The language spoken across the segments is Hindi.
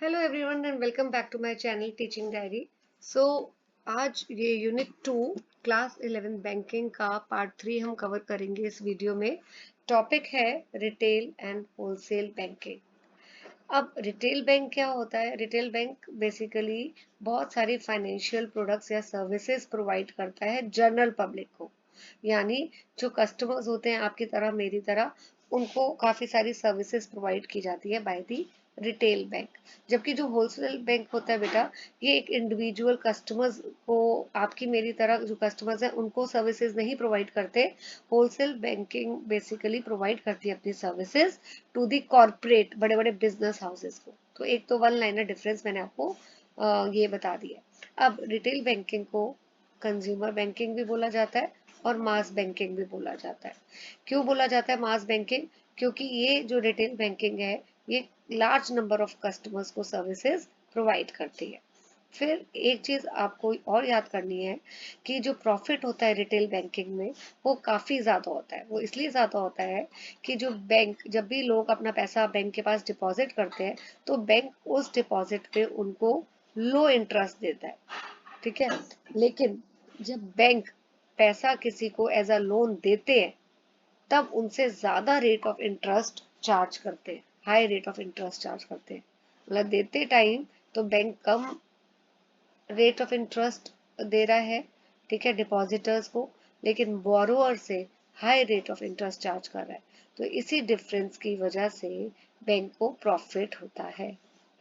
Hello everyone and welcome back to my channel teaching diary. So आज ये यूनिट 2 क्लास 11 बैंकिंग का पार्ट 3 हम कवर करेंगे इस वीडियो में। टॉपिक है रिटेल एंड होलसेल बैंकिंग। अब रिटेल बैंक क्या होता है? रिटेल बैंक बेसिकली बहुत सारी फाइनेंशियल प्रोडक्ट्स या सर्विसेज प्रोवाइड करता है जनरल पब्लिक को, यानी जो कस्टमर्स होते हैं आपकी तरह मेरी तरह, उनको काफ़ी सारी सर्विसेज प्रोवाइड की जाती है बाय दी रिटेल बैंक। जबकि जो होलसेल बैंक होता है बेटा, ये एक इंडिविजुअल कस्टमर्स को, आपकी मेरी तरह जो कस्टमर्स हैं उनको सर्विसेज नहीं प्रोवाइड करते। होलसेल बैंकिंग बेसिकली प्रोवाइड करती है अपनी सर्विसेज टू दी कॉर्पोरेट, बड़े बड़े बिजनेस हाउसेस को। तो एक तो वन लाइनर डिफरेंस मैंने आपको ये बता दिया। अब रिटेल बैंकिंग को कंज्यूमर बैंकिंग भी बोला जाता है और मास बैंकिंग भी बोला जाता है। क्यों बोला जाता है मास बैंकिंग? क्योंकि ये जो रिटेल बैंकिंग है, ये लार्ज नंबर ऑफ कस्टमर्स को सर्विसेज प्रोवाइड करती है। फिर एक चीज आपको और याद करनी है कि जो प्रॉफिट होता है रिटेल बैंकिंग में, वो काफी ज्यादा होता है। वो इसलिए ज्यादा होता है कि जो बैंक, जब भी लोग अपना पैसा बैंक के पास डिपॉजिट करते हैं, तो बैंक उस डिपॉजिट पे उनको लो इंटरेस्ट देता है, ठीक है। लेकिन जब बैंक पैसा किसी को एज अ लोन देते हैं, तब उनसे ज्यादा रेट ऑफ इंटरेस्ट चार्ज करते हैं, high rate of interest charge करते हैं। मतलब देते टाइम तो बैंक कम रेट ऑफ इंटरेस्ट दे रहा है, ठीक है, डिपॉजिटर्स को, लेकिन बोरोअर से high rate of interest charge कर रहा है। तो इसी डिफरेंस की वजह से बैंक को प्रॉफिट होता है,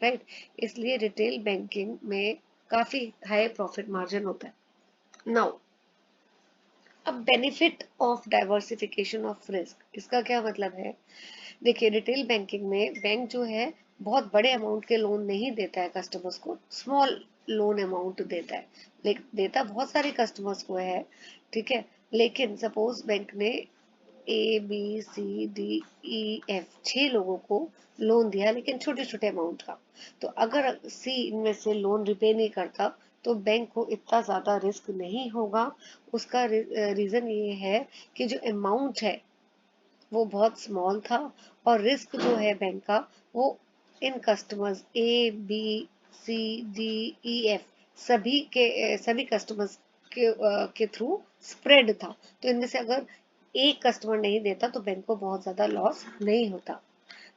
राइट। इसलिए रिटेल बैंकिंग में काफी हाई प्रॉफिट मार्जिन होता है। नाउ, अब benefit of diversification of risk, इसका क्या मतलब है? देखिए, रिटेल बैंकिंग में बैंक जो है बहुत बड़े अमाउंट के लोन नहीं देता है कस्टमर्स को, स्मॉल लोन अमाउंट देता है। लेकिन देता बहुत सारे कस्टमर्स को है, ठीक है। लेकिन सपोज बैंक ने ABCDEF 6 लोगों को लोन दिया, लेकिन छोटे छोटे अमाउंट का। तो अगर सी इनमें से लोन रिपे नहीं करता, तो बैंक को इतना ज्यादा रिस्क नहीं होगा। उसका रीजन ये है कि जो अमाउंट है वो बहुत स्मॉल था, और रिस्क जो है बैंक का, वो इन कस्टमर्स ABCDEF सभी कस्टमर्स के थ्रू स्प्रेड था। तो इनमें से अगर एक कस्टमर नहीं देता तो बैंक को बहुत ज्यादा लॉस नहीं होता।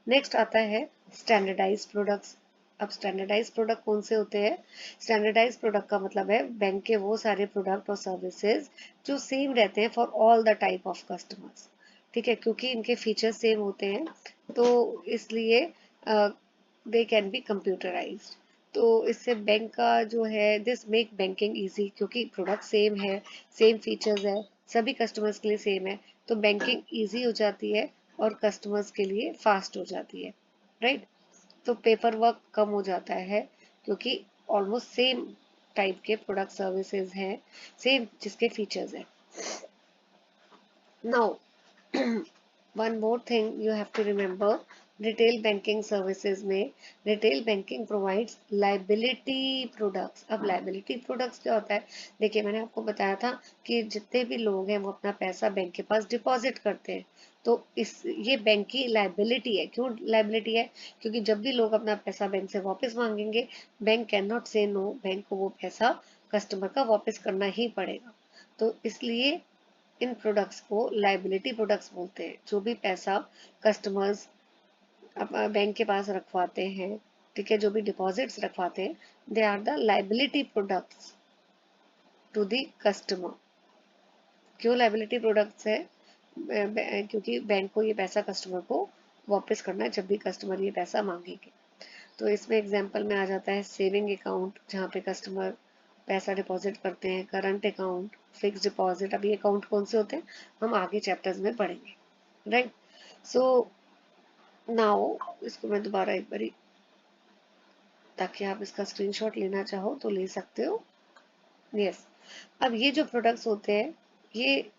नेक्स्ट आता है स्टैंडर्डाइज प्रोडक्ट्स। अब स्टैंडर्डाइज प्रोडक्ट कौन से होते हैं? स्टैंडर्डाइज प्रोडक्ट का मतलब है बैंक के वो सारे प्रोडक्ट और सर्विसेज जो सेम रहते हैं for all the type of customers, ठीक है। क्योंकि इनके फीचर सेम होते हैं, तो इसलिए दे कैन बी कंप्यूटराइज्ड। तो इससे बैंक का जो है, दिस मेक बैंकिंग इजी, क्योंकि प्रोडक्ट सेम है, सेम फीचर्स है, सभी कस्टमर्स के लिए सेम है, तो बैंकिंग इजी हो जाती है और कस्टमर्स के लिए फास्ट हो जाती है, राइट। तो पेपर वर्क कम हो जाता है, क्योंकि ऑलमोस्ट सेम टाइप के प्रोडक्ट सर्विसेज हैं, सेम जिसके फीचर्स हैं। Now, one more thing you have to remember, retail banking services में retail banking provides liability products। अब liability products क्या होता है? देखिए, मैंने आपको बताया था कि जितने भी लोग हैं वो अपना पैसा बैंक के पास डिपॉजिट करते हैं, तो इस ये बैंक की लाइबिलिटी है। क्यों लाइबिलिटी है? क्योंकि जब भी लोग अपना पैसा बैंक से वापस मांगेंगे, बैंक कैन नॉट से नो, बैंक को वो पैसा कस्टमर का वापस करना ही पड़ेगा। तो इसलिए इन प्रोडक्ट्स को लाइबिलिटी प्रोडक्ट्स बोलते हैं। जो भी पैसा कस्टमर्स बैंक के पास रखवाते हैं, ठीक है, जो भी डिपॉजिट्स रखवाते हैं, they are the liability products to the customer. क्यों लाइबिलिटी प्रोडक्ट्स है? क्योंकि बैंक को ये पैसा कस्टमर को वापस करना है जब भी कस्टमर ये पैसा मांगेंगे। तो इसमें एग्जांपल में आ जाता है सेविंग अकाउंट, जहाँ पे कस्टमर पैसा डिपॉजिट करते हैं, करंट अकाउंट, फिक्स डिपॉजिट। अब ये अकाउंट कौन से होते हैं हम आगे चैप्टर्स में पढ़ेंगे, राइट। सो नाउ, इसको मैं दोबारा एक बारी, ताकि आप इसका स्क्रीनशॉट लेना चाहो तो ले सकते हो। यस, अब ये जो प्रोडक्ट्स होते हैं, ये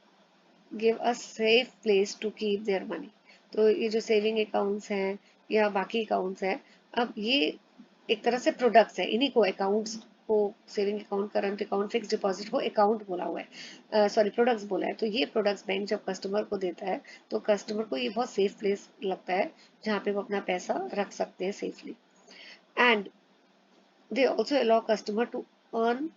give a safe place to keep their money. तो ये जो सेविंग अकाउंट्स हैं या बाकी अकाउंट्स हैं, अब ये एक तरह से प्रोडक्ट्स है। इन्हीं को अकाउंट्स को, saving account, current account, fix deposit को अकाउंट बोला हुआ है, सॉरी प्रोडक्ट्स बोला है। तो ये प्रोडक्ट्स बैंक जब कस्टमर को देता है, तो कस्टमर को ये बहुत सेफ प्लेस लगता है, जहाँ पे वो अपना पैसा रख सकते हैं safely. and they also allow customer to earn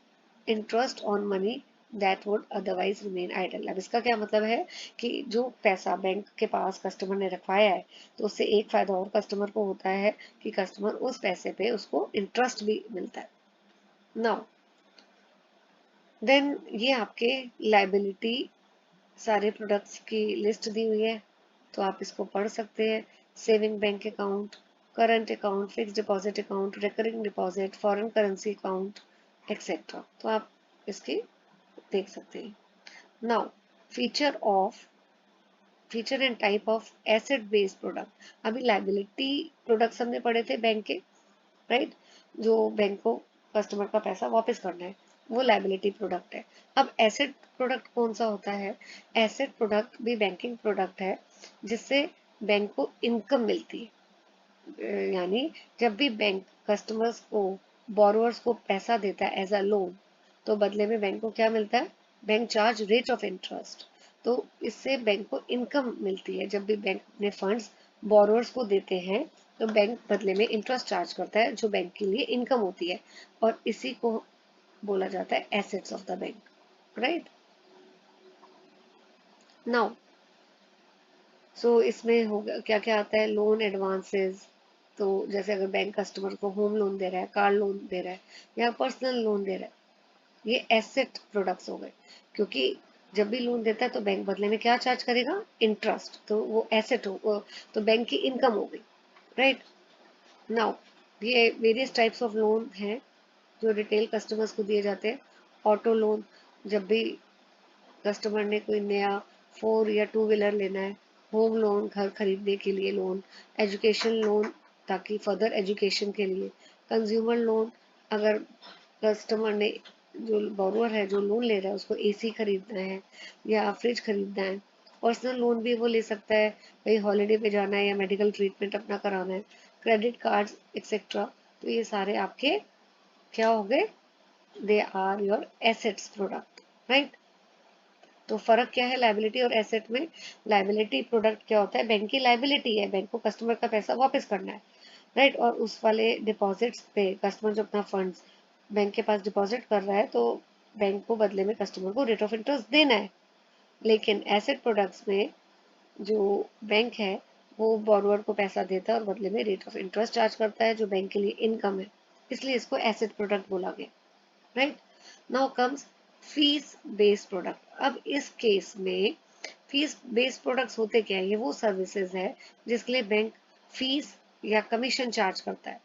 interest on money that would otherwise remain idle। अब इसका क्या मतलब है कि जो पैसा बैंक के पास कस्टमर ने रखवाया है तो उससे एक फायदा और कस्टमर को होता है कि कस्टमर उस पैसे पे उसको इंटरेस्ट भी मिलता है। नाउ देन ये आपके लाइबिलिटी सारे प्रोडक्ट्स की लिस्ट दी हुई है, तो आप इसको पढ़ सकते हैं। Saving bank account, current account, fix deposit account, recurring deposit, foreign currency account etcetera, तो आप इसकी देख सकते हैं। Now feature and type of asset based product. अभी लाइबिलिटी प्रोडक्ट्स हमने पढ़े थे बैंक के, राइट, जो बैंक को कस्टमर का पैसा वापस करना है, वो लाइबिलिटी प्रोडक्ट है। अब एसेट प्रोडक्ट कौन सा होता है? एसेट प्रोडक्ट भी बैंकिंग प्रोडक्ट है जिससे बैंक को इनकम मिलती है। यानी जब भी बैंक कस्टमर्स को, बोरोअर्स को पैसा देता है एज अ लोन, तो बदले में बैंक को क्या मिलता है? Bank charge rate of interest. तो इससे बैंक को इनकम मिलती है। जब भी बैंक अपने फंड्स बोरोअर्स को देते हैं तो बैंक बदले में इंटरेस्ट चार्ज करता है, जो बैंक के लिए इनकम होती है, और इसी को बोला जाता है assets of the bank, right. Now इसमें होगा क्या क्या आता है? लोन एडवांसेस, तो जैसे अगर बैंक कस्टमर को होम लोन दे रहा है, कार लोन दे रहा है या पर्सनल लोन दे रहा है, ये एसेट प्रोडक्ट्स हो गए। क्योंकि जब भी लोन देता है तो बैंक बदले में क्या चार्ज करेगा? इंटरेस्ट, तो वो एसेट हो, तो बैंक की इनकम हो गई, राइट। नाउ ये वेरियस टाइप्स ऑफ लोन हैं जो रिटेल कस्टमर्स को दिए जाते हैं। ऑटो लोन, जब भी कस्टमर ने कोई नया 4 या 2 व्हीलर लेना है। होम लोन, घर खरीदने के लिए लोन। एजुकेशन लोन, ताकि फर्दर एजुकेशन के लिए। कंज्यूमर लोन, अगर कस्टमर ने, जो बोरोअर है जो लोन ले रहा है, उसको एसी खरीदना है या फ्रिज खरीदना है। पर्सनल लोन भी वो ले सकता है, कहीं हॉलीडे पे जाना है या मेडिकल ट्रीटमेंट अपना कराना है। क्रेडिट कार्ड एक्सेट्रा, तो ये सारे आपके क्या हो गए? They are your assets product, right. तो फर्क क्या है लाइबिलिटी और एसेट में? लाइबिलिटी प्रोडक्ट क्या होता है? बैंक की लाइबिलिटी है, बैंक को कस्टमर का पैसा वापस करना है, राइट। और उस वाले डिपॉजिट्स पे कस्टमर जो अपना फंड्स बैंक के पास डिपॉजिट कर रहा है, तो बैंक को बदले में कस्टमर को रेट ऑफ इंटरेस्ट देना है। लेकिन एसेट प्रोडक्ट्स में जो बैंक है वो बोरोअर को पैसा देता है और बदले में रेट ऑफ इंटरेस्ट चार्ज करता है, जो बैंक के लिए इनकम है, इसलिए इसको एसेट प्रोडक्ट बोला गया, right. Now comes fees based product. अब इस केस में फीस बेस्ड प्रोडक्ट्स होते क्या है? ये वो सर्विसेज है जिसके लिए बैंक फीस या कमीशन चार्ज करता है।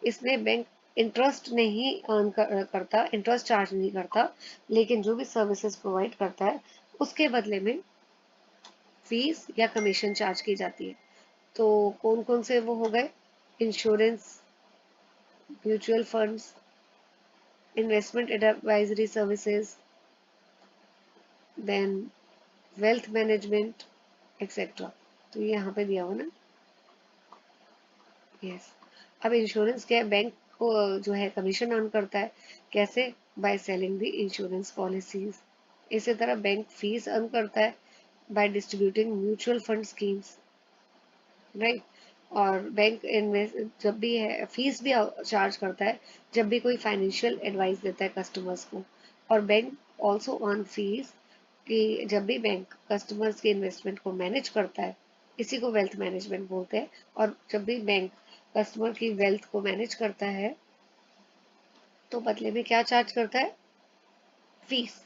इसमें बैंक इंटरेस्ट नहीं अर्न करता, इंटरेस्ट चार्ज नहीं करता, लेकिन जो भी सर्विसेज प्रोवाइड करता है उसके बदले में फीस या कमीशन चार्ज की जाती है। तो कौन कौन से वो हो गए? Insurance, mutual funds, investment advisory services, then wealth management etcetera. तो ये यहाँ पे दिया हुआ ना, यस। अब इंश्योरेंस क्या है? बैंक को जो है कमीशन अर्न करता है, कैसे? By selling the insurance policies. इसी तरह बैंक फीस अर्न करता है by distributing mutual fund schemes, right. और बैंक इन्वेस्ट जब भी है फीस भी चार्ज करता है जब भी कोई फाइनेंशियल एडवाइस देता है कस्टमर्स को। और बैंक ऑल्सो अर्न फीस कि जब भी बैंक कस्टमर्स के इन्वेस्टमेंट को मैनेज करता है, इसी को वेल्थ मैनेजमेंट बोलते हैं। और जब भी बैंक कस्टमर की वेल्थ को मैनेज करता है तो बदले में क्या चार्ज करता है? फीस,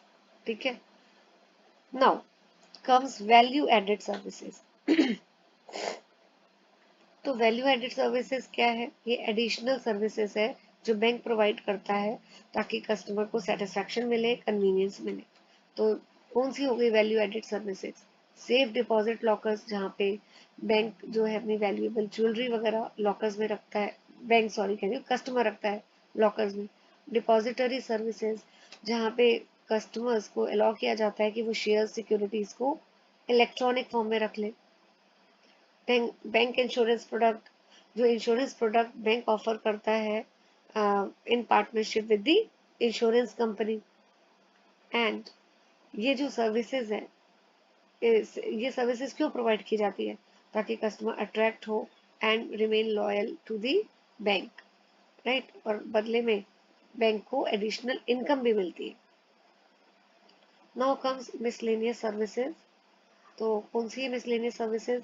ठीक है। Now comes value added services. तो वैल्यू एडेड सर्विसेज क्या है? ये एडिशनल सर्विसेज है जो बैंक प्रोवाइड करता है ताकि कस्टमर को सेटिस्फैक्शन मिले, कन्वीनियंस मिले। तो कौन सी हो गई value added services? Safe deposit lockers, जहाँ पे बैंक जो है अपनी वैल्यूएबल ज्वेलरी वगैरह लॉकर्स में रखता है, बैंक सॉरी कह रही हूँ, कस्टमर रखता है लॉकर्स में। डिपॉजिटरी सर्विसेज, जहाँ पे कस्टमर्स को अलाउ किया जाता है कि वो शेयर सिक्योरिटीज को इलेक्ट्रॉनिक फॉर्म में रख ले। बैंक इंश्योरेंस प्रोडक्ट, जो इंश्योरेंस प्रोडक्ट बैंक ऑफर करता है in partnership with the insurance company. And ये जो सर्विसेज है, ये सर्विसेज क्यों प्रोवाइड की जाती है? ताकि कस्टमर अट्रैक्ट हो and remain loyal to the bank, right, और बदले में बैंक को एडिशनल इनकम भी मिलती है। Now comes miscellaneous services. तो कौन सी है मिसलेनियस सर्विसेज?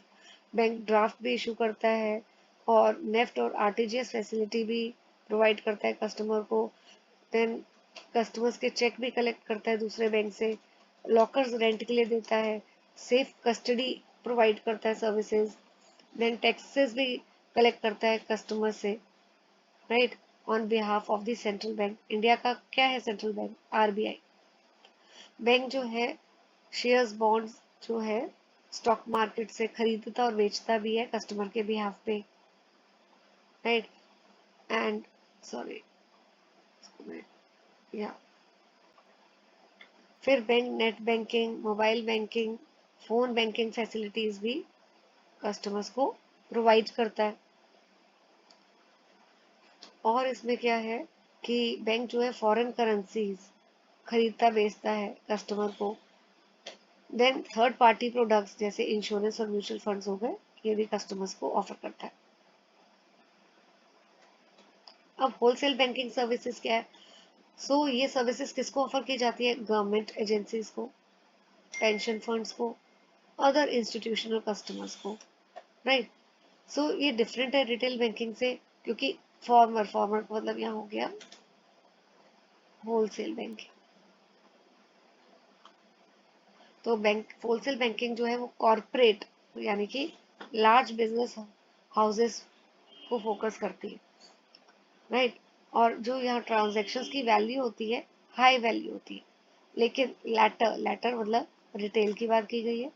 बैंक ड्राफ्ट भी इशू करता है और नेफ्ट और आरटीजीएस फैसिलिटी भी प्रोवाइड करता है कस्टमर को। देन कस्टमर्स के चेक भी कलेक्ट करता है दूसरे बैंक से, लॉकर्स रेंट के लिए देता है, सेफ कस्टडी प्रोवाइड करता है सर्विसेज, देन टैक्सेस भी कलेक्ट करता है कस्टमर से, right, on behalf of the central bank. India का क्या है सेंट्रल बैंक? आरबीआई। बैंक जो है शेयर्स बॉन्ड्स जो है स्टॉक मार्केट से खरीदता और बेचता भी है कस्टमर के बिहाफ पे, राइट। एंड सॉरी, या फिर bank net banking, mobile banking, phone banking facilities भी कस्टमर्स को प्रोवाइड करता है। और इसमें क्या है कि बैंक जो है फॉरेन करेंसीज खरीदता बेचता है कस्टमर को। देन थर्ड पार्टी प्रोडक्ट्स जैसे इंश्योरेंस और म्यूचुअल फंड्स हो गए, ये भी कस्टमर्स को ऑफर करता है। अब होलसेल बैंकिंग सर्विसेज क्या है? ये सर्विसेज किसको ऑफर की जाती है? गवर्नमेंट एजेंसीज को, पेंशन फंड्स को, अदर इंस्टीट्यूशनल कस्टमर्स को, राइट। ये डिफरेंट है रिटेल बैंकिंग से, क्योंकि फॉर्मर फॉर्मर मतलब यहाँ हो गया होलसेल बैंकिंग। तो बैंक होलसेल बैंकिंग जो है वो कॉरपोरेट यानी कि लार्ज बिजनेस हाउसेस को फोकस करती है, राइट। और जो यहाँ ट्रांजैक्शंस की वैल्यू होती है हाई वैल्यू होती है, लेकिन लैटर लैटर मतलब रिटेल की बात की गई है।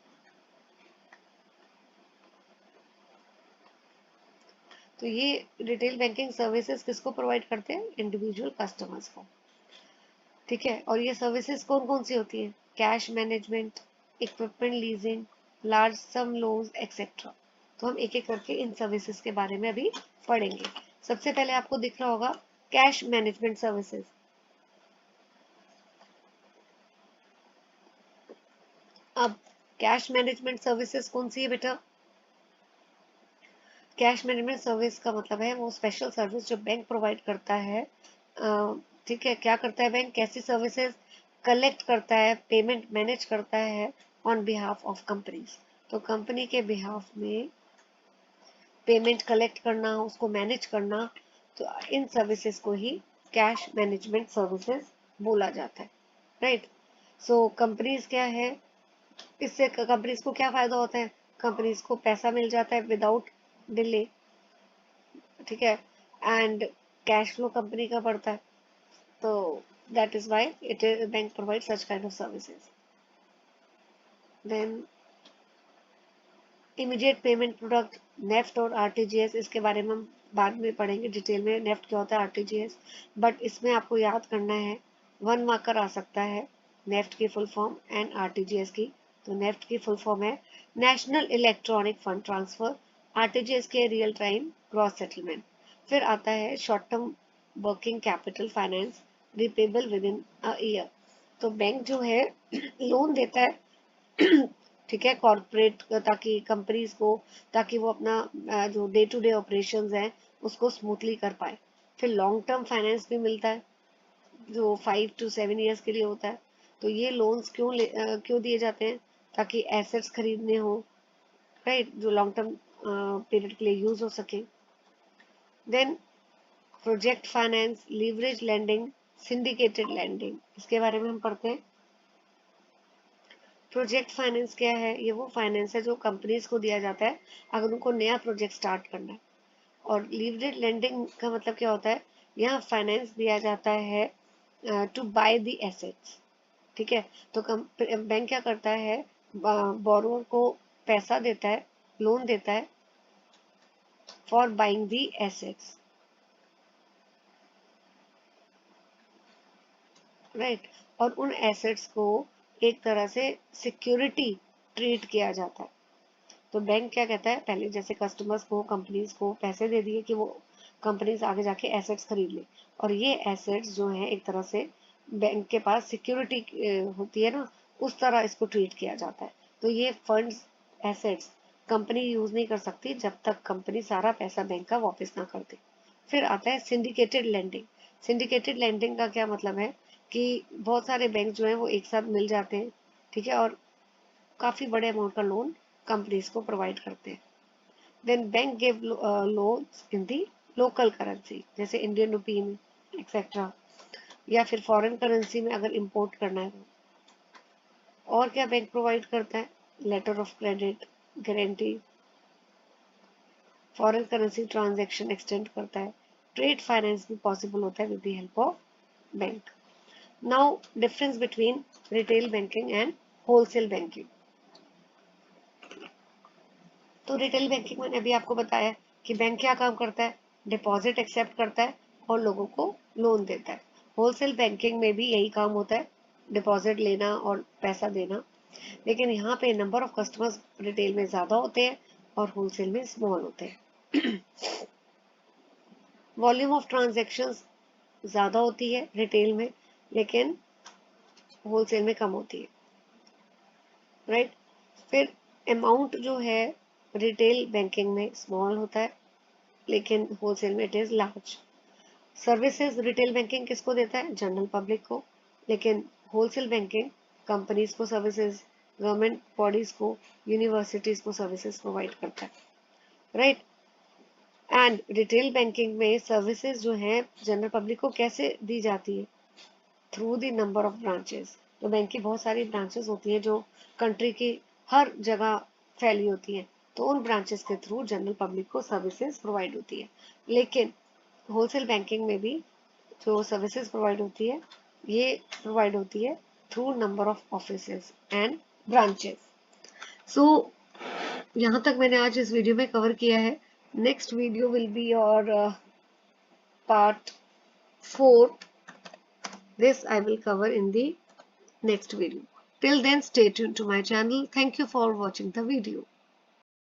तो ये रिटेल बैंकिंग सर्विसेज किसको प्रोवाइड करते हैं? इंडिविजुअल कस्टमर्स को, ठीक है। और ये सर्विसेज कौन कौन सी होती हैं? Cash management, equipment leasing, large sum loans etcetera. तो हम एक एक करके इन सर्विसेज के बारे में अभी पढ़ेंगे। सबसे पहले आपको दिख रहा होगा कैश मैनेजमेंट सर्विसेज। अब कैश मैनेजमेंट सर्विसेज कौन सी है बेटा? कैश मैनेजमेंट सर्विस का मतलब है वो स्पेशल सर्विस जो बैंक प्रोवाइड करता है, ठीक है। क्या करता है बैंक? कैसी सर्विसेज? कलेक्ट करता है, पेमेंट मैनेज करता है ऑन बिहाफ ऑफ कंपनीज। तो कंपनी के बिहाफ में पेमेंट कलेक्ट करना, उसको मैनेज करना, तो इन सर्विसेज को ही कैश मैनेजमेंट सर्विसेज बोला जाता है, राइट। कंपनीज क्या है, इससे कंपनीज को क्या फायदा होता है? कंपनीज को पैसा मिल जाता है विदाउट डिले, ठीक है। एंड कैश फ्लो कंपनी का बढ़ता है। तो that is why it is bank provide such kind of services. Then immediate payment product, NEFT और आरटीजीएस, इसके बारे में हम बाद में पढ़ेंगे डिटेल में नेफ्ट क्या होता है, आरटीजीएस। बट इसमें आपको याद करना है, 1 मार्कर आ सकता है नेफ्ट की फुल फॉर्म एंड आरटीजीएस की। तो नेफ्ट की फुल फॉर्म है national electronic fund transfer, RTGS के रियल टाइम ग्रॉस सेटलमेंट। फिर आता है short term working capital finance, repayable with in a year. तो बैंक जो है लोन देता है ठीक है कॉर्पोरेट, ताकि कंपनीज को, ताकि वो अपना जो डे टू डे ऑपरेशंस हैं उसको स्मूथली कर पाए। फिर लॉन्ग टर्म फाइनेंस भी मिलता है जो 5 to 7 years के लिए होता है। तो ये लोन्स क्यों दिए जाते हैं? ताकि एसेट्स खरीदने हो, राइट, जो लॉन्ग टर्म पीरियड के लिए यूज हो सके। Then project finance, leverage lending, syndicated lending, इसके बारे में हम पढ़ते हैं। प्रोजेक्ट फाइनेंस क्या है? ये वो फाइनेंस है जो कंपनीज को दिया जाता है अगर उनको नया प्रोजेक्ट स्टार्ट करना है। और लीवरेज लेंडिंग का मतलब क्या होता है? यहाँ फाइनेंस दिया जाता है टू बाय द एसेट्स, ठीक है। तो बैंक क्या करता है? बोरोअर को पैसा देता है, लोन देता है for buying the assets, right. और उन एसेट्स को एक तरह से सिक्योरिटी ट्रीट किया जाता है। तो बैंक क्या कहता है? पहले जैसे कस्टमर्स को, कंपनीज को पैसे दे दिए कि वो कंपनीज आगे जाके एसेट्स खरीद ले, और ये एसेट्स जो है एक तरह से बैंक के पास सिक्योरिटी होती है ना, उस तरह इसको ट्रीट किया जाता है। तो ये फंड्स, एसेट्स कंपनी यूज नहीं कर सकती जब तक कंपनी सारा पैसा बैंक का वापस ना कर दे। फिर आता है सिंडिकेटेड लेंडिंग। सिंडिकेटेड लेंडिंग का क्या मतलब है कि बहुत सारे बैंक जो हैं वो एक साथ मिल जाते हैं, ठीक है, और काफी बड़े अमाउंट का लोन कंपनीज को प्रोवाइड करते हैं। Then bank give loans in the local currency, जैसे इंडियन रुपी में एक्सेट्रा, या फिर फॉरेन करेंसी में अगर इंपोर्ट करना है तो। और क्या बैंक प्रोवाइड करता है? Letter of credit, guarantee, foreign currency transaction extend करता है, ट्रेड फाइनेंस भी पॉसिबल होता है with the help of bank. Now difference between retail banking and wholesale banking. तो रिटेल बैंकिंग मैंने अभी आपको बताया कि बैंक क्या काम करता है, डिपॉजिट एक्सेप्ट करता है और लोगों को लोन देता है। होलसेल बैंकिंग में भी यही काम होता है, डिपॉजिट लेना और पैसा देना, लेकिन यहाँ पे नंबर ऑफ कस्टमर्स रिटेल में ज्यादा होते हैं और होलसेल में स्मॉल होते हैं। वॉल्यूम ऑफ ट्रांजैक्शंस ज्यादा होती है रिटेल में, लेकिन होलसेल में कम होती है, राइट। फिर अमाउंट जो है रिटेल बैंकिंग में स्मॉल होता है, लेकिन होलसेल में it is large. Services retail banking किसको देता है? जनरल पब्लिक को, लेकिन होलसेल बैंकिंग कंपनीज को सर्विसेज, गवर्नमेंट बॉडीज को, यूनिवर्सिटीज को सर्विसेज प्रोवाइड करता है, राइट। एंड रिटेल बैंकिंग में सर्विसेज जो है जनरल पब्लिक को कैसे दी जाती है? Through the number of branches. तो बैंक की बहुत सारी ब्रांचेस होती हैं जो कंट्री की हर जगह फैली होती हैं, तो उन ब्रांचेस के थ्रू जनरल पब्लिक को सर्विसेज प्रोवाइड होती है। लेकिन होलसेल बैंकिंग में भी जो सर्विसेज प्रोवाइड होती है, ये प्रोवाइड होती है through number of offices and branches. So यहाँ तक मैंने आज इस वीडियो में कवर किया है। Next video will be your part 4. This I will cover in the next video. Till then, stay tuned to my channel. Thank you for watching the video.